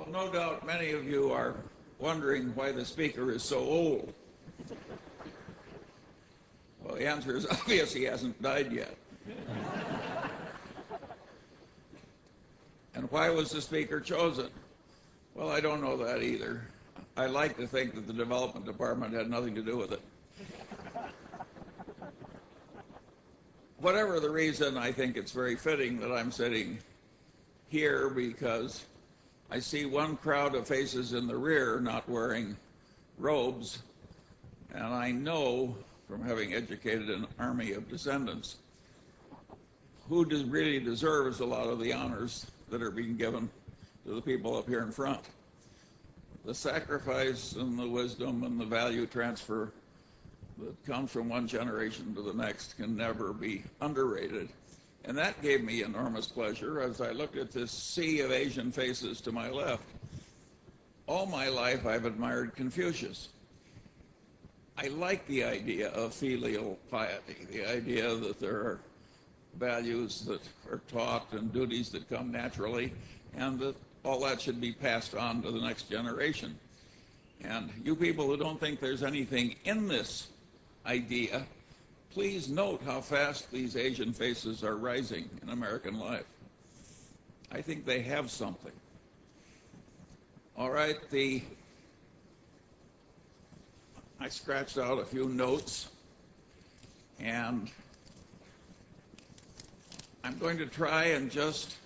Well, no doubt many of you are wondering why the speaker is so old. Well, the answer is obvious. He hasn't died yet. And why was the speaker chosen? Well, I don't know that either. I like to think that the development department had nothing to do with it. Whatever the reason, I think it's very fitting that I'm sitting here because I see one crowd of faces in the rear not wearing robes, and I know from having educated an army of descendants who really deserves a lot of the honors that are being given to the people up here in front. The sacrifice and the wisdom and the value transfer that comes from one generation to the next can never be underrated. And that gave me enormous pleasure as I looked at this sea of Asian faces to my left. All my life I've admired Confucius. I like the idea of filial piety, the idea that there are values that are taught and duties that come naturally, and that all that should be passed on to the next generation. And you people who don't think there's anything in this idea, please note how fast these Asian faces are rising in American life. I think they have something. All right, I scratched out a few notes, and I'm going to try and just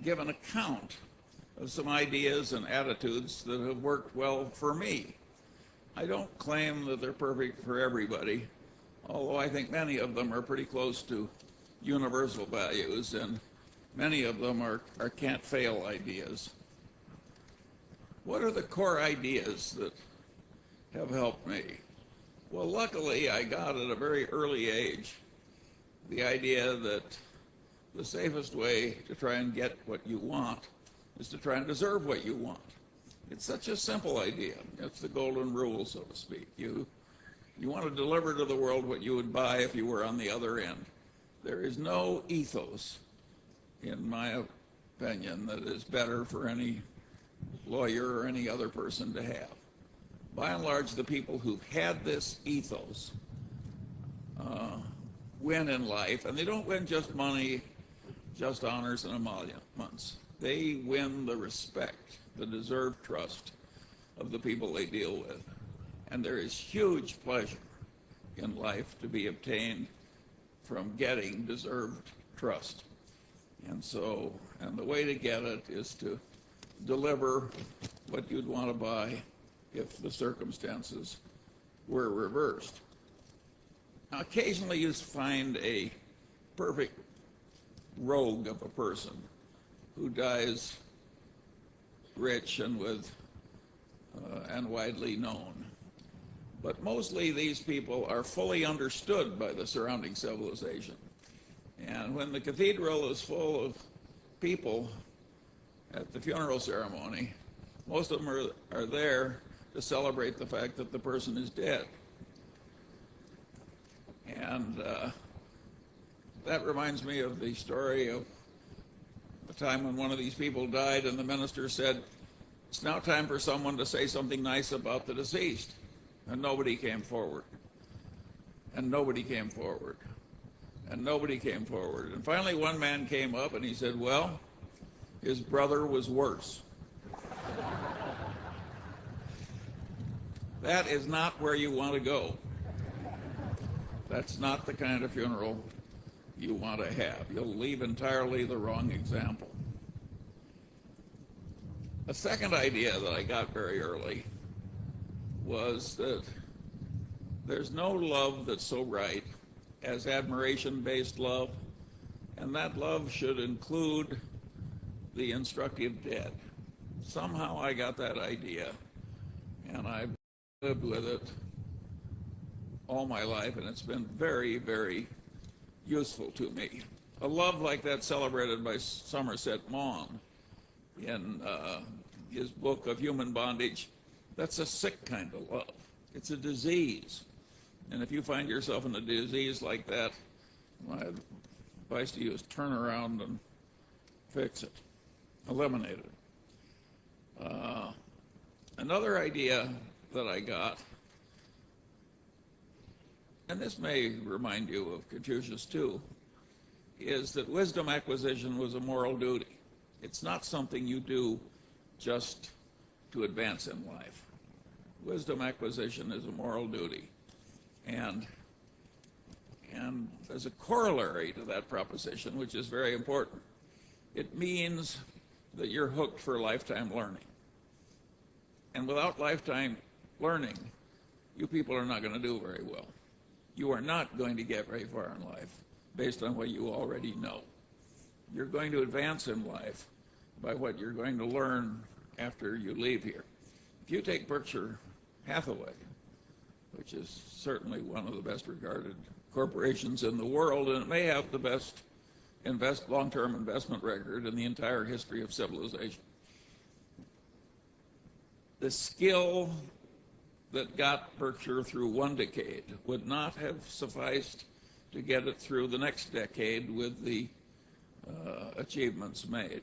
give an account of some ideas and attitudes that have worked well for me. I don't claim that they're perfect for everybody, although I think many of them are pretty close to universal values, and many of them are can't-fail ideas. What are the core ideas that have helped me? Well, luckily, I got at a very early age the idea that the safest way to try and get what you want is to try and deserve what you want. It's such a simple idea. It's the golden rule, so to speak. You want to deliver to the world what you would buy if you were on the other end. There is no ethos, in my opinion, that is better for any lawyer or any other person to have. By and large, the people who've had this ethos win in life, and they don't win just money, just honors and emoluments. They win the respect, the deserved trust of the people they deal with. And there is huge pleasure in life to be obtained from getting deserved trust. And the way to get it is to deliver what you'd want to buy if the circumstances were reversed. Now, occasionally you find a perfect rogue of a person who dies rich and and widely known. But mostly these people are fully understood by the surrounding civilization. And when the cathedral is full of people at the funeral ceremony, most of them are there to celebrate the fact that the person is dead. And that reminds me of the story of the time when one of these people died and the minister said, "It's now time for someone to say something nice about the deceased." And nobody came forward. And nobody came forward. And nobody came forward. And finally one man came up and he said, "Well, his brother was worse." That is not where you want to go. That's not the kind of funeral you want to have. You'll leave entirely the wrong example. A second idea that I got very early was that there's no love that's so right as admiration-based love, and that love should include the instructive dead. Somehow I got that idea, and I've lived with it all my life, and it's been very, very useful to me. A love like that celebrated by Somerset Maugham in his book of Human Bondage, that's a sick kind of love. It's a disease. And if you find yourself in a disease like that, my advice to you is turn around and fix it. eliminated. Another idea that I got, and this may remind you of Confucius too, is that wisdom acquisition was a moral duty. It's not something you do just to advance in life. Wisdom acquisition is a moral duty. And as a corollary to that proposition, which is very important, it means that you're hooked for lifetime learning. And without lifetime learning, you people are not going to do very well. You are not going to get very far in life based on what you already know. You're going to advance in life by what you're going to learn after you leave here. If you take Berkshire Hathaway, which is certainly one of the best regarded corporations in the world, and it may have the best long-term investment record in the entire history of civilization. The skill that got Berkshire through one decade would not have sufficed to get it through the next decade with the achievements made.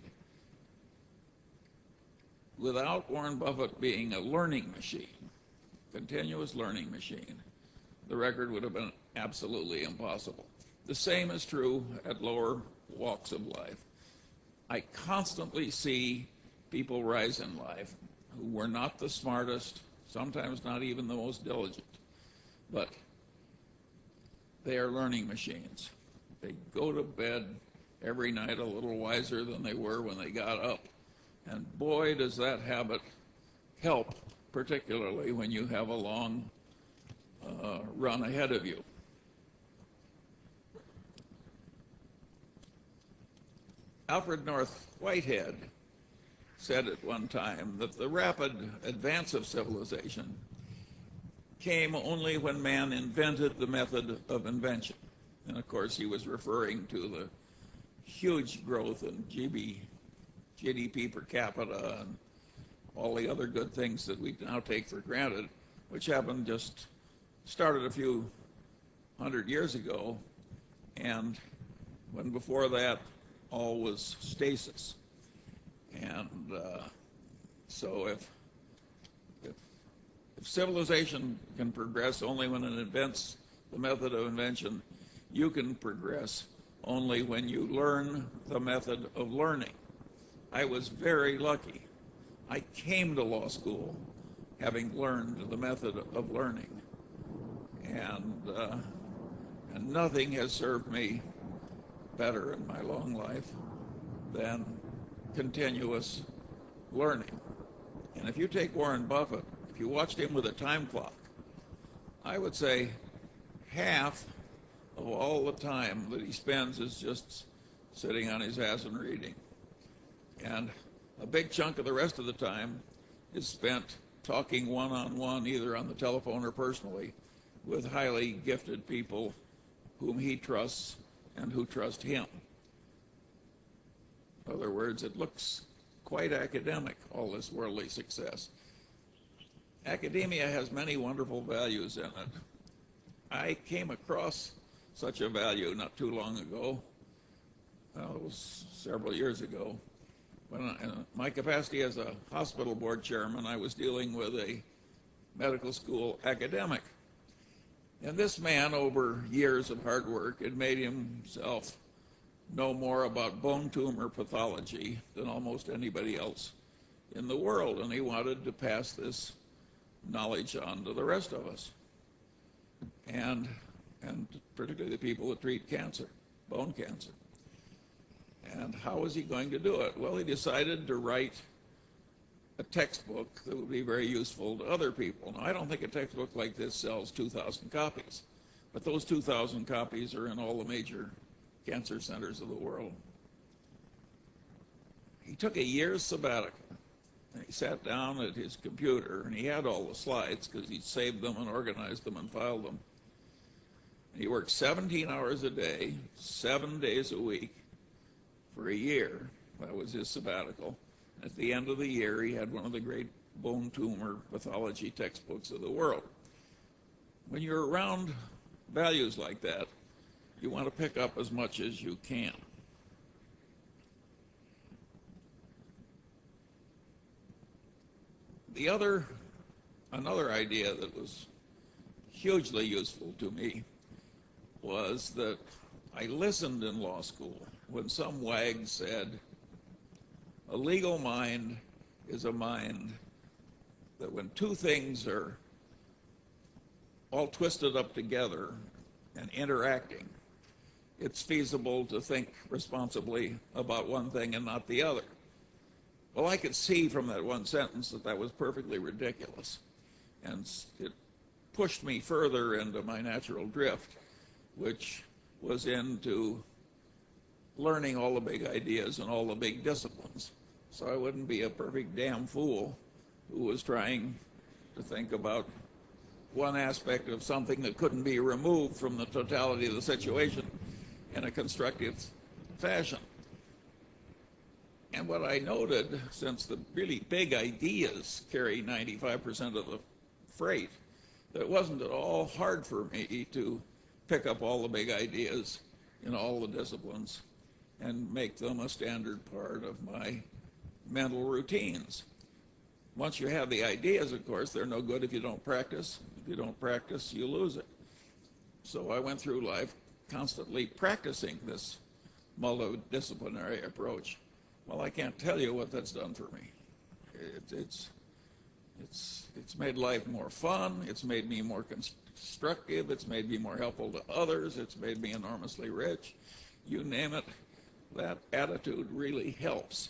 Without Warren Buffett being a learning machine, continuous learning machine, the record would have been absolutely impossible. The same is true at lower walks of life. I constantly see people rise in life who were not the smartest, sometimes not even the most diligent, but they are learning machines. They go to bed every night a little wiser than they were when they got up. And boy, does that habit help, particularly when you have a long run ahead of you. Alfred North Whitehead said at one time that the rapid advance of civilization came only when man invented the method of invention. And of course, he was referring to the huge growth in GDP per capita and all the other good things that we now take for granted, which started a few hundred years ago, and when before that, all was stasis. And so if civilization can progress only when it invents the method of invention, you can progress only when you learn the method of learning. I was very lucky. I came to law school having learned the method of learning. And nothing has served me better in my long life than continuous learning. And if you take Warren Buffett, if you watched him with a time clock, I would say half of all the time that he spends is just sitting on his ass and reading. And a big chunk of the rest of the time is spent talking one-on-one, either on the telephone or personally, with highly gifted people whom he trusts and who trust him. In other words, it looks quite academic, all this worldly success. Academia has many wonderful values in it. I came across such a value not too long ago. Well, it was several years ago. When in my capacity as a hospital board chairman, I was dealing with a medical school academic. And this man, over years of hard work, had made himself know more about bone tumor pathology than almost anybody else in the world. And he wanted to pass this knowledge on to the rest of us, and particularly the people that treat cancer, bone cancer. And how was he going to do it? Well, he decided to write a textbook that would be very useful to other people. Now, I don't think a textbook like this sells 2,000 copies, but those 2,000 copies are in all the major cancer centers of the world. He took a year's sabbatical, and he sat down at his computer, and he had all the slides because he'd saved them and organized them and filed them. And he worked 17 hours a day, 7 days a week, for a year. That was his sabbatical. At the end of the year, he had one of the great bone tumor pathology textbooks of the world. When you're around values like that, you want to pick up as much as you can. Another idea that was hugely useful to me was that I listened in law school when some wag said, a legal mind is a mind that when two things are all twisted up together and interacting, it's feasible to think responsibly about one thing and not the other. Well, I could see from that one sentence that that was perfectly ridiculous, and it pushed me further into my natural drift, which was into learning all the big ideas and all the big disciplines, so I wouldn't be a perfect damn fool who was trying to think about one aspect of something that couldn't be removed from the totality of the situation in a constructive fashion. And what I noted, since the really big ideas carry 95% of the freight, that it wasn't at all hard for me to pick up all the big ideas in all the disciplines and make them a standard part of my mental routines. Once you have the ideas, of course, they're no good if you don't practice. If you don't practice, you lose it. So I went through life constantly practicing this multidisciplinary approach. Well, I can't tell you what that's done for me. It's made life more fun. It's made me more constructive. It's made me more helpful to others. It's made me enormously rich. You name it, that attitude really helps.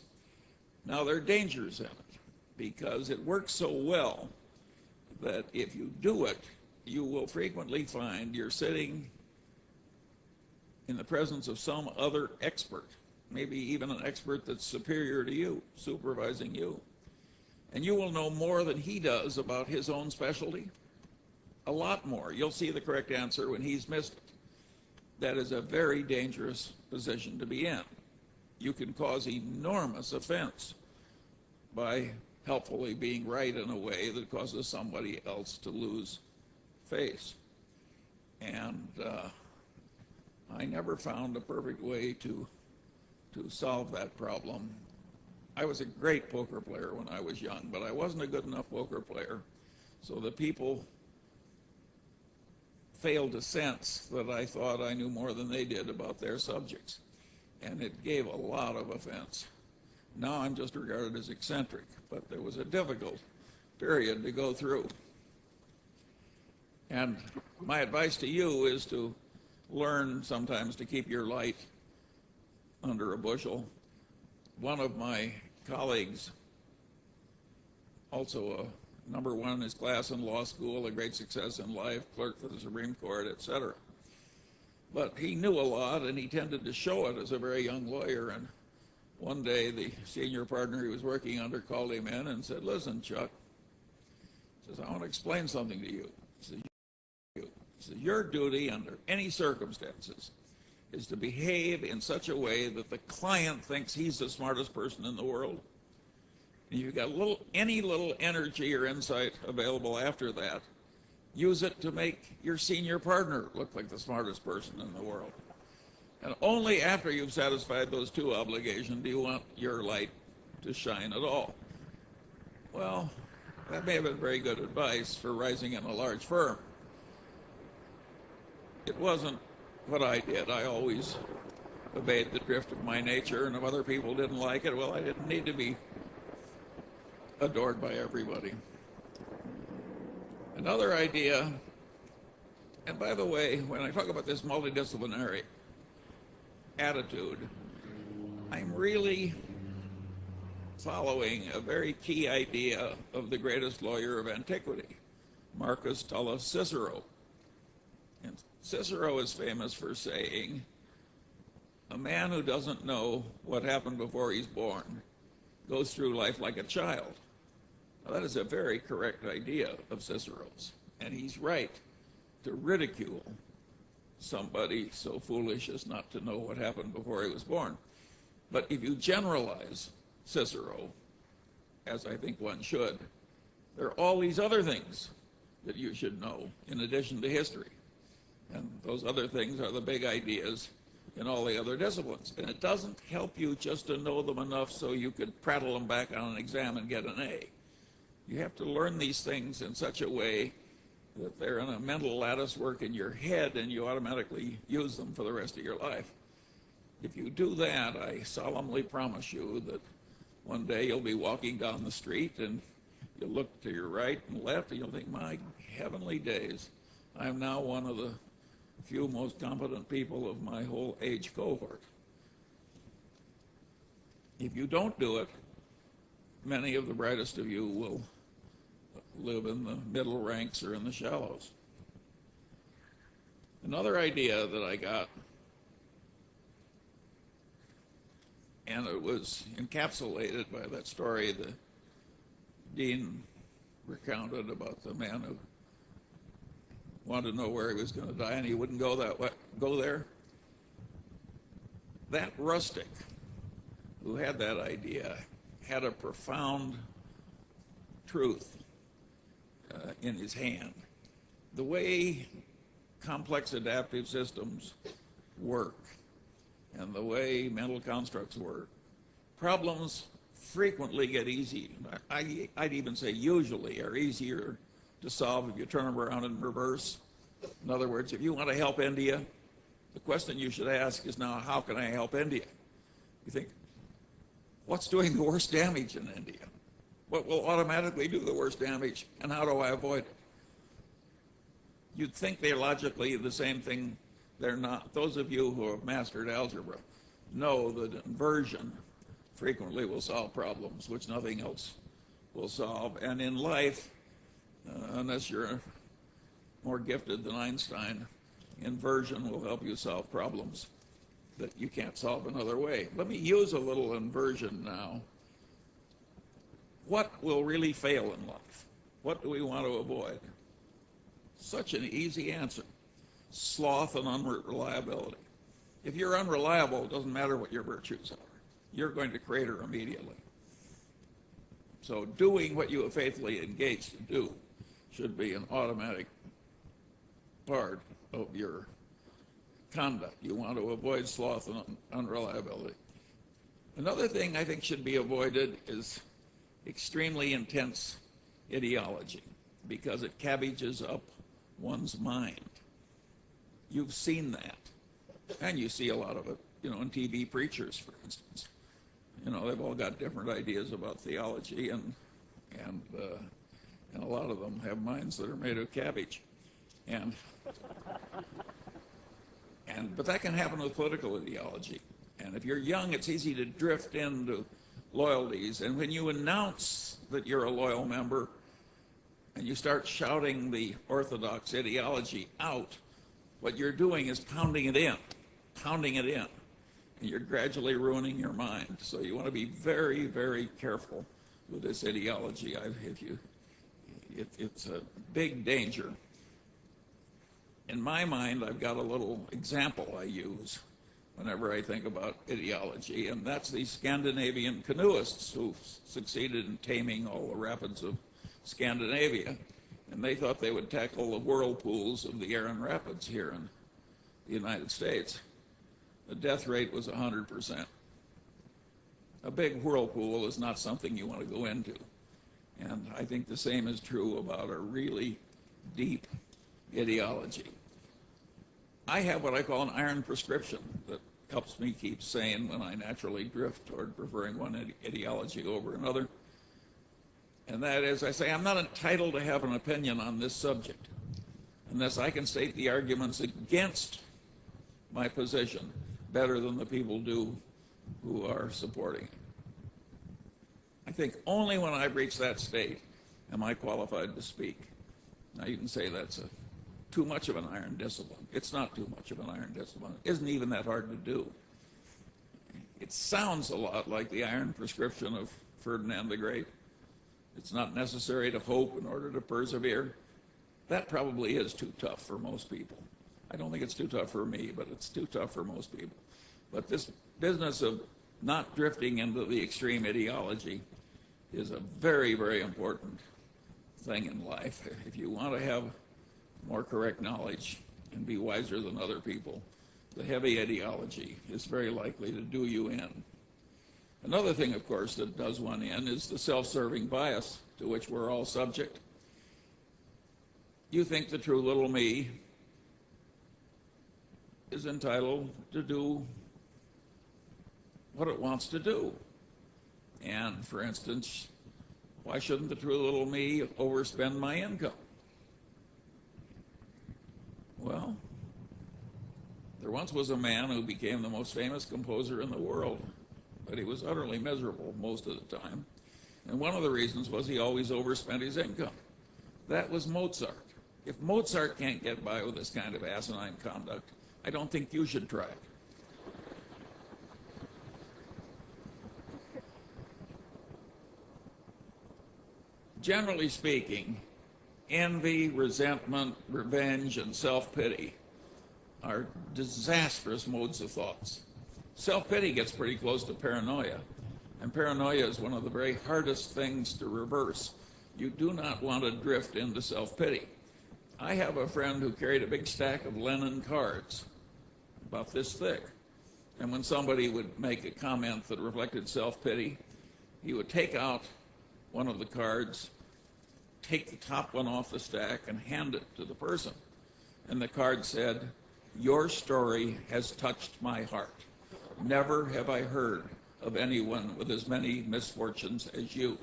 Now, there are dangers in it, because it works so well that if you do it, you will frequently find you're sitting in the presence of some other expert, maybe even an expert that's superior to you, supervising you. And you will know more than he does about his own specialty, a lot more. You'll see the correct answer when he's missed it. That is a very dangerous position to be in. You can cause enormous offense by helpfully being right in a way that causes somebody else to lose face. And I never found a perfect way to solve that problem. I was a great poker player when I was young, but I wasn't a good enough poker player, so the people failed to sense that I thought I knew more than they did about their subjects, and it gave a lot of offense. Now I'm just regarded as eccentric, but there was a difficult period to go through. And my advice to you is to learn sometimes to keep your light under a bushel. One of my colleagues, also a #1 in his class in law school, a great success in life, clerk for the Supreme Court, etc. But he knew a lot, and he tended to show it as a very young lawyer. And one day, the senior partner he was working under called him in and said, "Listen, Chuck," says, "I want to explain something to you." He says, "Your duty under any circumstances is to behave in such a way that the client thinks he's the smartest person in the world. And if you've got any little energy or insight available after that, use it to make your senior partner look like the smartest person in the world. And only after you've satisfied those two obligations do you want your light to shine at all." Well, that may have been very good advice for rising in a large firm. It wasn't what I did. I always obeyed the drift of my nature, and if other people didn't like it, well, I didn't need to be adored by everybody. Another idea, and by the way, when I talk about this multidisciplinary attitude, I'm really following a very key idea of the greatest lawyer of antiquity, Marcus Tullus Cicero. And Cicero is famous for saying, "A man who doesn't know what happened before he's born goes through life like a child." Now, that is a very correct idea of Cicero's, and he's right to ridicule somebody so foolish as not to know what happened before he was born. But if you generalize Cicero, as I think one should, there are all these other things that you should know in addition to history. And those other things are the big ideas in all the other disciplines. And it doesn't help you just to know them enough so you could prattle them back on an exam and get an A. You have to learn these things in such a way that they're in a mental lattice work in your head and you automatically use them for the rest of your life. If you do that, I solemnly promise you that one day you'll be walking down the street and you'll look to your right and left and you'll think, my heavenly days, I'm now one of the few most competent people of my whole age cohort. If you don't do it, many of the brightest of you will live in the middle ranks or in the shallows. Another idea that I got, and it was encapsulated by that story the dean recounted about the man who wanted to know where he was going to die and he wouldn't go there. That rustic who had that idea had a profound truth in his hand. The way complex adaptive systems work and the way mental constructs work, problems frequently get easy. I'd even say usually are easier to solve if you turn them around in reverse. In other words, if you want to help India, the question you should ask is now, how can I help India? You think, what's doing the worst damage in India? What will automatically do the worst damage, and how do I avoid it? You'd think they're logically the same thing. They're not. Those of you who have mastered algebra know that inversion frequently will solve problems which nothing else will solve. And in life, unless you're more gifted than Einstein, inversion will help you solve problems that you can't solve another way. Let me use a little inversion now. What will really fail in life? What do we want to avoid? Such an easy answer. Sloth and unreliability. If you're unreliable, it doesn't matter what your virtues are. You're going to crater immediately. So doing what you have faithfully engaged to do should be an automatic part of your conduct. You want to avoid sloth and unreliability. Another thing I think should be avoided is extremely intense ideology, because it cabbages up one's mind. You've seen that, and you see a lot of it, in TV preachers, for instance. They've all got different ideas about theology, and a lot of them have minds that are made of cabbage, but that can happen with political ideology. And if you're young, it's easy to drift into loyalties. And when you announce that you're a loyal member and you start shouting the orthodox ideology out, what you're doing is pounding it in. And you're gradually ruining your mind. So you want to be very, very careful with this ideology. It's a big danger. In my mind, I've got a little example I use whenever I think about ideology, and that's these Scandinavian canoeists who succeeded in taming all the rapids of Scandinavia, and they thought they would tackle the whirlpools of the Erin Rapids here in the United States. The death rate was 100%. A big whirlpool is not something you want to go into, and I think the same is true about a really deep ideology. I have what I call an iron prescription that helps me keep sane when I naturally drift toward preferring one ideology over another. And that is, I say, I'm not entitled to have an opinion on this subject unless I can state the arguments against my position better than the people do who are supporting it. I think only when I've reached that state am I qualified to speak. Now, you can say that's too much of an iron discipline. It's not too much of an iron discipline. It isn't even that hard to do. It sounds a lot like the iron prescription of Ferdinand the Great. It's not necessary to hope in order to persevere. That probably is too tough for most people. I don't think it's too tough for me, but it's too tough for most people. But this business of not drifting into the extreme ideology is a very, very important thing in life. If you want to have more correct knowledge and be wiser than other people, the heavy ideology is very likely to do you in. Another thing, of course, that does one in is the self-serving bias to which we're all subject. You think the true little me is entitled to do what it wants to do. And, for instance, why shouldn't the true little me overspend my income? Well, there once was a man who became the most famous composer in the world, but he was utterly miserable most of the time. And one of the reasons was he always overspent his income. That was Mozart. If Mozart can't get by with this kind of asinine conduct, I don't think you should try it. Generally speaking, envy, resentment, revenge, and self-pity are disastrous modes of thoughts. Self-pity gets pretty close to paranoia, and paranoia is one of the very hardest things to reverse. You do not want to drift into self-pity. I have a friend who carried a big stack of Lenin cards, about this thick, and when somebody would make a comment that reflected self-pity, he would take out one of the cards, take the top one off the stack, and hand it to the person. And the card said, "Your story has touched my heart. Never have I heard of anyone with as many misfortunes as you."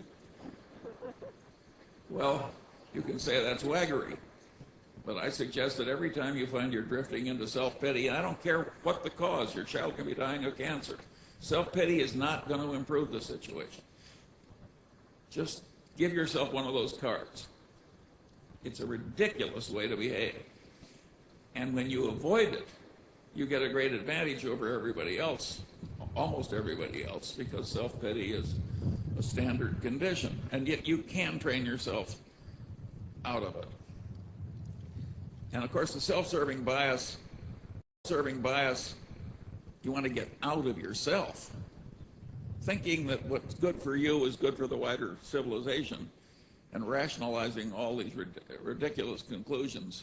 Well, you can say that's waggery, but I suggest that every time you find you're drifting into self-pity, and I don't care what the cause, your child can be dying of cancer, self-pity is not going to improve the situation. Just give yourself one of those cards. It's a ridiculous way to behave. And when you avoid it, you get a great advantage over everybody else, almost everybody else, because self-pity is a standard condition. And yet you can train yourself out of it. And of course, the self-serving bias, you want to get out of yourself. Thinking that what's good for you is good for the wider civilization, and rationalizing all these ridiculous conclusions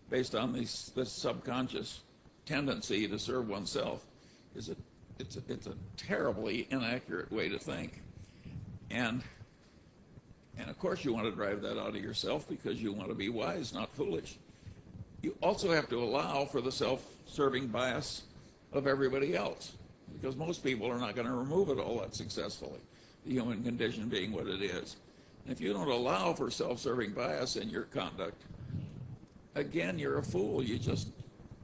based on this subconscious tendency to serve oneself it's a terribly inaccurate way to think. And of course you want to drive that out of yourself because you want to be wise, not foolish. You also have to allow for the self-serving bias of everybody else, because most people are not going to remove it all that successfully, the human condition being what it is. And if you don't allow for self-serving bias in your conduct, again, you're a fool. You just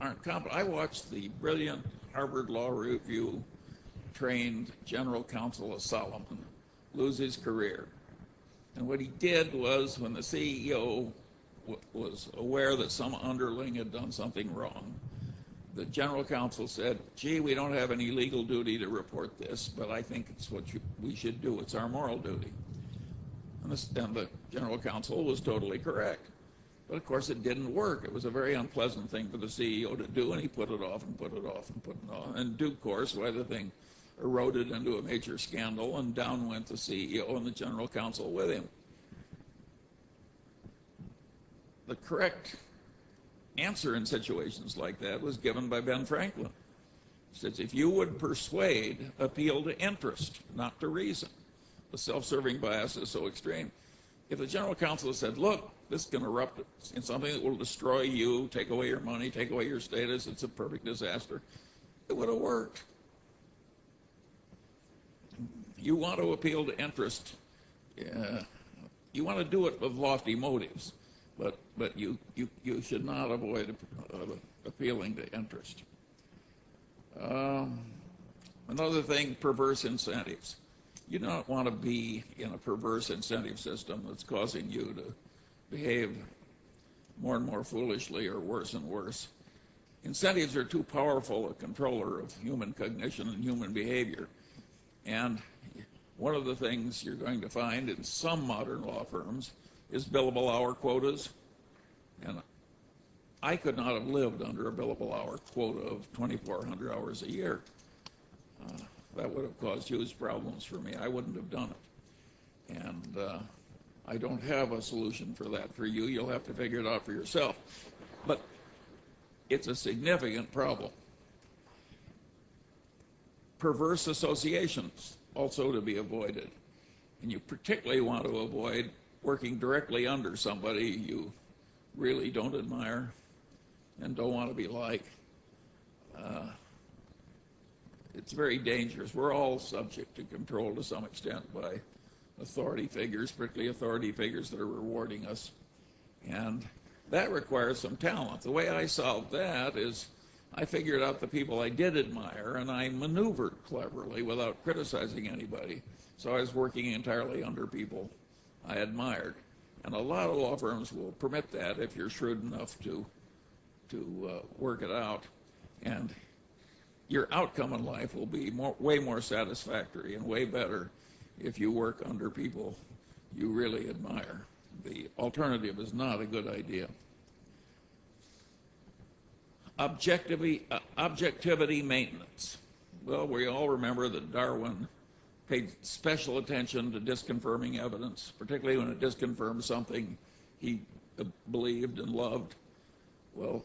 aren't competent. I watched the brilliant Harvard Law Review trained general counsel of Solomon lose his career. And what he did was, when the CEO was aware that some underling had done something wrong, the general counsel said, "Gee, we don't have any legal duty to report this, but I think it's what we should do. It's our moral duty." And the general counsel was totally correct. But of course it didn't work. It was a very unpleasant thing for the CEO to do, and he put it off and put it off and put it off. And in due course, why the thing eroded into a major scandal, and down went the CEO and the general counsel with him. The correct answer in situations like that was given by Ben Franklin. He says, if you would persuade, appeal to interest, not to reason. The self-serving bias is so extreme. If the general counsel said, look, this can erupt in something that will destroy you, take away your money, take away your status, it's a perfect disaster, it would have worked. You want to appeal to interest. You want to do it with lofty motives, but you should not avoid appealing to interest. Another thing, perverse incentives. You don't want to be in a perverse incentive system that's causing you to behave more and more foolishly or worse and worse. Incentives are too powerful a controller of human cognition and human behavior. And one of the things you're going to find in some modern law firms is billable hour quotas. And I could not have lived under a billable hour quota of 2,400 hours a year. That would have caused huge problems for me. I wouldn't have done it. And I don't have a solution for that for you. You'll have to figure it out for yourself. But it's a significant problem. Perverse associations. also to be avoided. And you particularly want to avoid working directly under somebody you really don't admire and don't want to be like. It's very dangerous. We're all subject to control to some extent by authority figures, particularly authority figures that are rewarding us. And that requires some talent. The way I solved that is I figured out the people I did admire, and I maneuvered cleverly without criticizing anybody. So I was working entirely under people I admired. And a lot of law firms will permit that if you're shrewd enough to work it out. And your outcome in life will be way more satisfactory and way better if you work under people you really admire. The alternative is not a good idea. Objectivity maintenance. Well, we all remember that Darwin paid special attention to disconfirming evidence, particularly when it disconfirmed something he believed and loved. Well,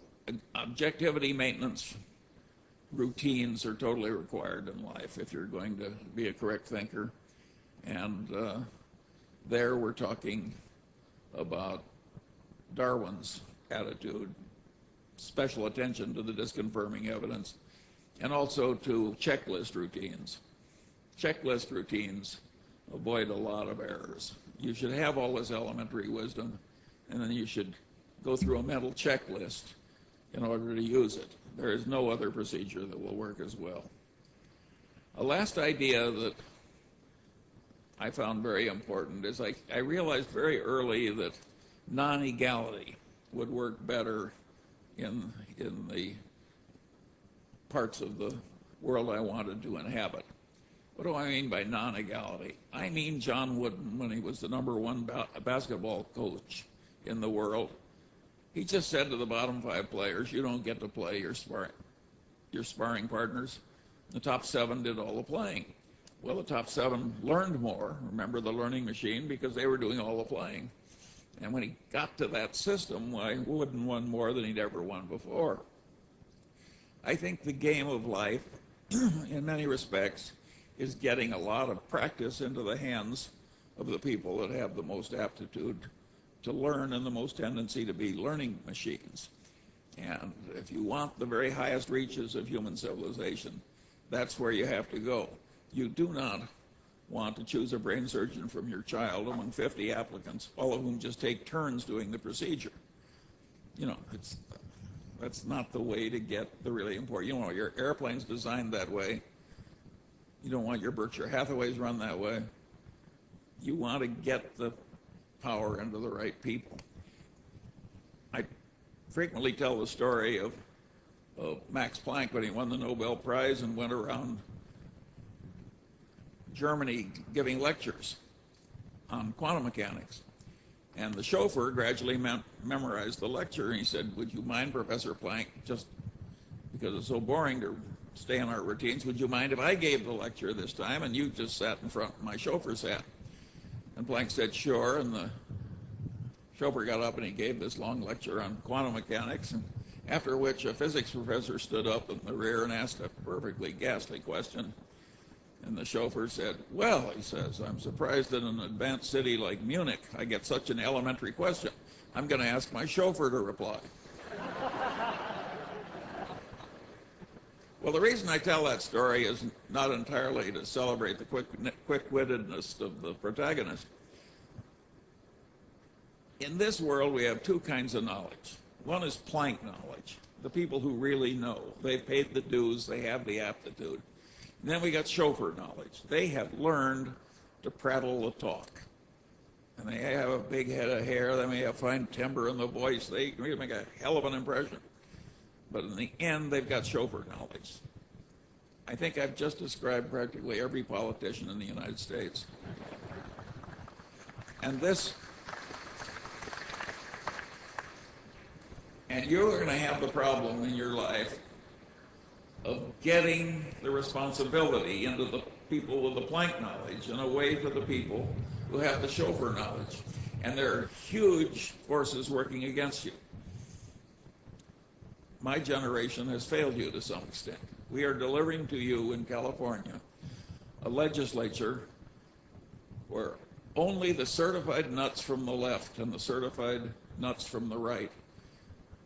objectivity maintenance routines are totally required in life if you're going to be a correct thinker. And there we're talking about Darwin's attitude, special attention to the disconfirming evidence, and also to checklist routines. Checklist routines avoid a lot of errors. You should have all this elementary wisdom, and then you should go through a mental checklist in order to use it. There is no other procedure that will work as well. A last idea that I found very important is I realized very early that non-egality would work better in the parts of the world I wanted to inhabit. What do I mean by non-egality? I mean John Wooden, when he was the #1 basketball coach in the world, he just said to the bottom 5 players, you don't get to play your sparring partners. The top 7 did all the playing. Well, the top 7 learned more, remember the learning machine, because they were doing all the playing. And when he got to that system, why, Wooden won more than he'd ever won before. I think the game of life, in many respects, is getting a lot of practice into the hands of the people that have the most aptitude to learn and the most tendency to be learning machines. And if you want the very highest reaches of human civilization, that's where you have to go. You do not want to choose a brain surgeon from your child among 50 applicants, all of whom just take turns doing the procedure. You know, that's not the way to get the really important. You know, your airplane's designed that way. You don't want your Berkshire Hathaways run that way. You want to get the power into the right people. I frequently tell the story of Max Planck when he won the Nobel Prize and went around Germany giving lectures on quantum mechanics. And the chauffeur gradually memorized the lecture, and he said, would you mind, Professor Planck, just because it's so boring to stay in our routines, would you mind if I gave the lecture this time and you just sat in front of my chauffeur's hat? And Planck said, sure, and the chauffeur got up and he gave this long lecture on quantum mechanics, and after which a physics professor stood up in the rear and asked a perfectly ghastly question. And the chauffeur said, well, he says, I'm surprised that in an advanced city like Munich, I get such an elementary question. I'm going to ask my chauffeur to reply. Well, the reason I tell that story is not entirely to celebrate the quick-wittedness of the protagonist. In this world, we have 2 kinds of knowledge. One is Planck knowledge, the people who really know. They've paid the dues, they have the aptitude. And then we got chauffeur knowledge. They have learned to prattle the talk. And they have a big head of hair, they may have fine timbre in the voice, they make a hell of an impression. But in the end, they've got chauffeur knowledge. I think I've just described practically every politician in the United States. And you're going to have the problem in your life of getting the responsibility into the people with the Planck knowledge and away from the people who have the chauffeur knowledge. And there are huge forces working against you. My generation has failed you to some extent. We are delivering to you in California a legislature where only the certified nuts from the left and the certified nuts from the right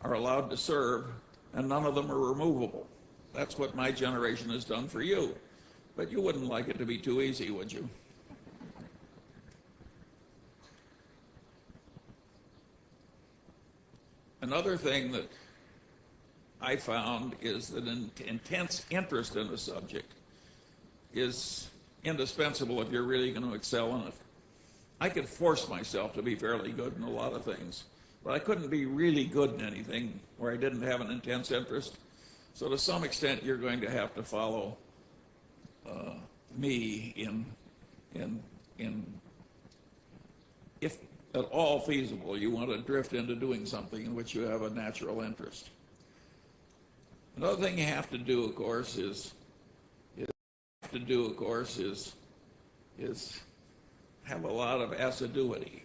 are allowed to serve, and none of them are removable. That's what my generation has done for you. But you wouldn't like it to be too easy, would you? Another thing that I found is that an intense interest in a subject is indispensable if you're really going to excel in it. I could force myself to be fairly good in a lot of things, but I couldn't be really good in anything where I didn't have an intense interest. So to some extent, you're going to have to follow me in if at all feasible, you want to drift into doing something in which you have a natural interest. Another thing you have to do, of course, is have a lot of assiduity.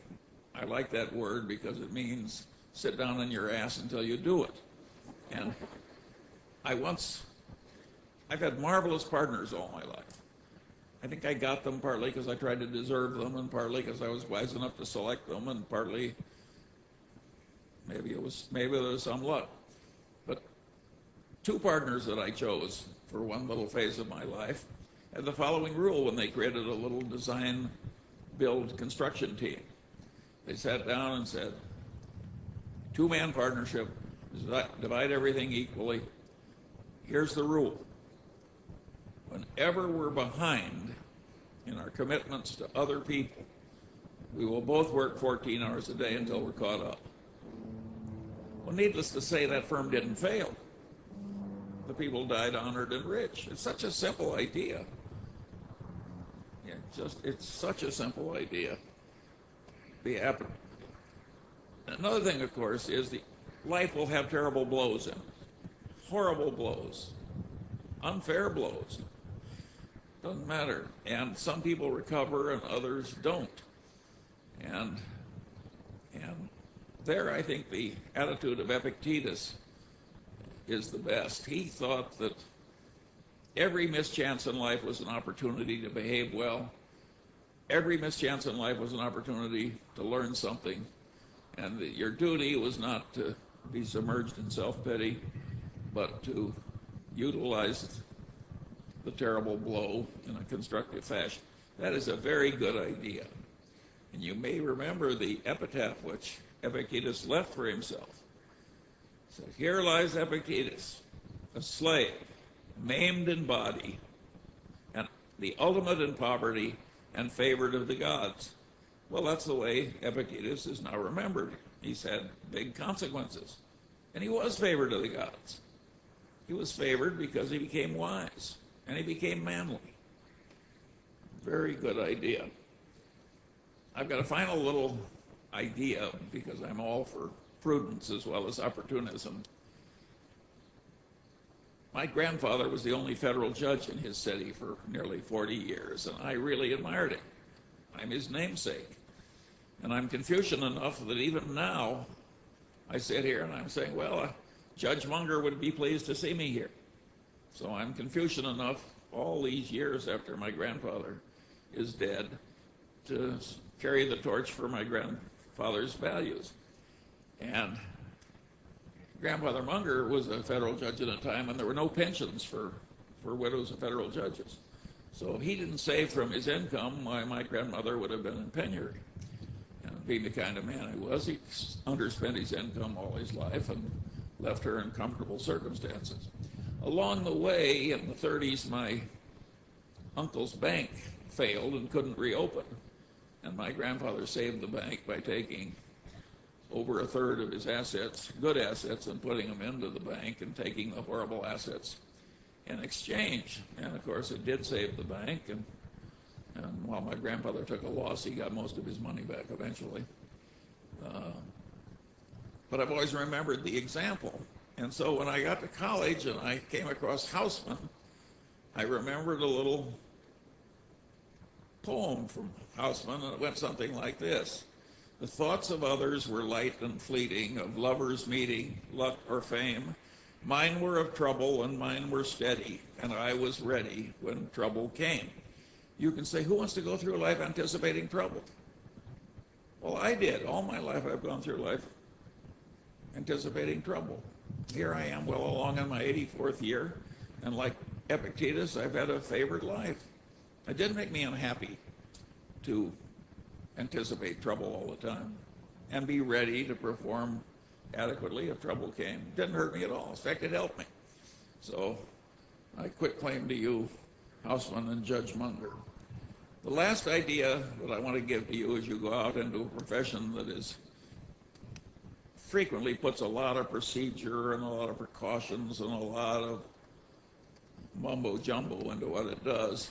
I like that word because it means sit down on your ass until you do it. And I've had marvelous partners all my life. I think I got them partly because I tried to deserve them, and partly because I was wise enough to select them, and partly maybe there was some luck. But two partners that I chose for one little phase of my life had the following rule when they created a little design build construction team. They sat down and said, two-man partnership, divide everything equally. Here's the rule. Whenever we're behind in our commitments to other people, we will both work 14 hours a day until we're caught up. Well, needless to say, that firm didn't fail. The people died honored and rich. It's such a simple idea. It's such a simple idea. Another thing, of course, is life will have terrible blows in it. Horrible blows. Unfair blows. Doesn't matter. And some people recover and others don't. And there, I think the attitude of Epictetus is the best. He thought that every mischance in life was an opportunity to behave well. Every mischance in life was an opportunity to learn something. And that your duty was not to be submerged in self-pity, but to utilize the terrible blow in a constructive fashion. That is a very good idea. And you may remember the epitaph which Epictetus left for himself. It said, "Here lies Epictetus, a slave, maimed in body, and the ultimate in poverty and favored of the gods." Well, that's the way Epictetus is now remembered. He's had big consequences. And he was favored of the gods. He was favored because he became wise. And he became manly. Very good idea. I've got a final little idea, because I'm all for prudence as well as opportunism. My grandfather was the only federal judge in his city for nearly 40 years, and I really admired him. I'm his namesake. And I'm Confucian enough that even now I sit here and I'm saying, well, Judge Munger would be pleased to see me here. So I'm Confucian enough all these years after my grandfather is dead to carry the torch for my grandfather's values. And Grandfather Munger was a federal judge at a time when there were no pensions for widows of federal judges. So he didn't save from his income why my grandmother would have been in penury. And being the kind of man he was, he underspent his income all his life and left her in comfortable circumstances. Along the way, in the 30s, my uncle's bank failed and couldn't reopen. And my grandfather saved the bank by taking over a third of his assets, good assets, and putting them into the bank and taking the horrible assets in exchange. And of course, it did save the bank. And while my grandfather took a loss, he got most of his money back eventually. But I've always remembered the example. And so when I got to college and I came across Houseman, I remembered a little poem from Houseman, and it went something like this. The thoughts of others were light and fleeting, of lovers meeting, luck or fame. Mine were of trouble and mine were steady, and I was ready when trouble came. You can say, who wants to go through life anticipating trouble? Well, I did. All my life I've gone through life anticipating trouble. Here I am well along in my 84th year, and like Epictetus, I've had a favored life. It didn't make me unhappy to anticipate trouble all the time and be ready to perform adequately if trouble came. It didn't hurt me at all. In fact, it helped me. So I quit claim to you, Houseman and Judge Munger. The last idea that I want to give to you as you go out into a profession that is frequently puts a lot of procedure and a lot of precautions and a lot of mumbo jumbo into what it does.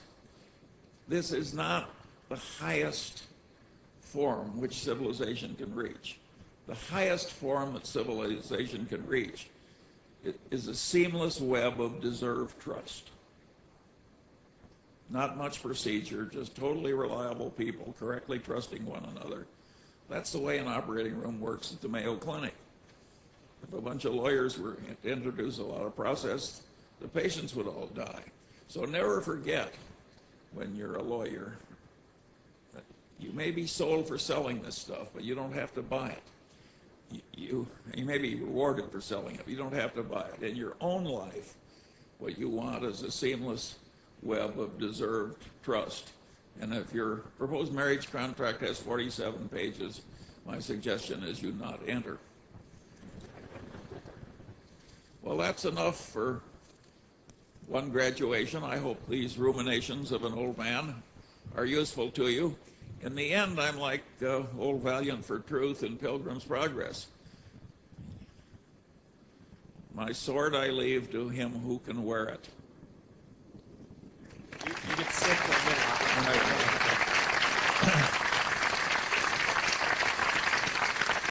This is not the highest form which civilization can reach. The highest form that civilization can reach is a seamless web of deserved trust. Not much procedure, just totally reliable people correctly trusting one another. That's the way an operating room works at the Mayo Clinic. If a bunch of lawyers were to introduce a lot of process, the patients would all die. So never forget, when you're a lawyer, that you may be sold for selling this stuff, but you don't have to buy it. You may be rewarded for selling it, but you don't have to buy it. In your own life, what you want is a seamless web of deserved trust. And if your proposed marriage contract has 47 pages, my suggestion is you not enter. Well, that's enough for one graduation. I hope these ruminations of an old man are useful to you. In the end, I'm like Old Valiant for Truth in Pilgrim's Progress. My sword I leave to him who can wear it.